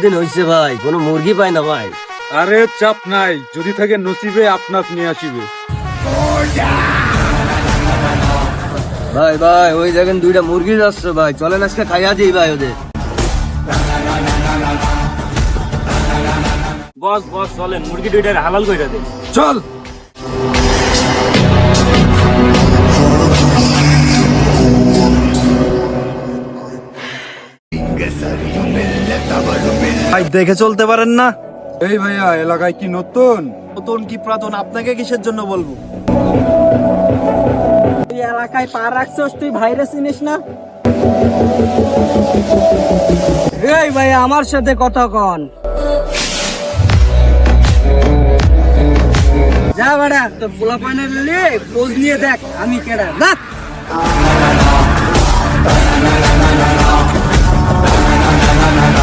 দিন হয়েছে ভাই, কোনো মুরগি পাই না ভাই। আরে চাপ নাই, যদি থাকে নসিবে আপনার নিয়ে আসিবে। ভাই ভাই ওই দেখেন দুইটা মুরগি যাচ্ছে ভাই, চলেন আজকে খাইয়া দিই ভাই ওদের। বস বস চলেন মুরগি দুইটার হালাল কইরা দেন। চল। ভাই দেখে চলতে পারেন না? এই ভাইয়া, এলাকায় কি নতুন? নতুন কি পুরাতন, আপনাকে কিসের জন্য বলবো? তুই এলাকায় পা রাখছস, তুই ভাইরে চিনিস না? এই ভাই আমার সাথে কথা কন। যা বেড়া, তোর পোলা পাইনে পোজ নিয়ে দেখ আমি কেডা।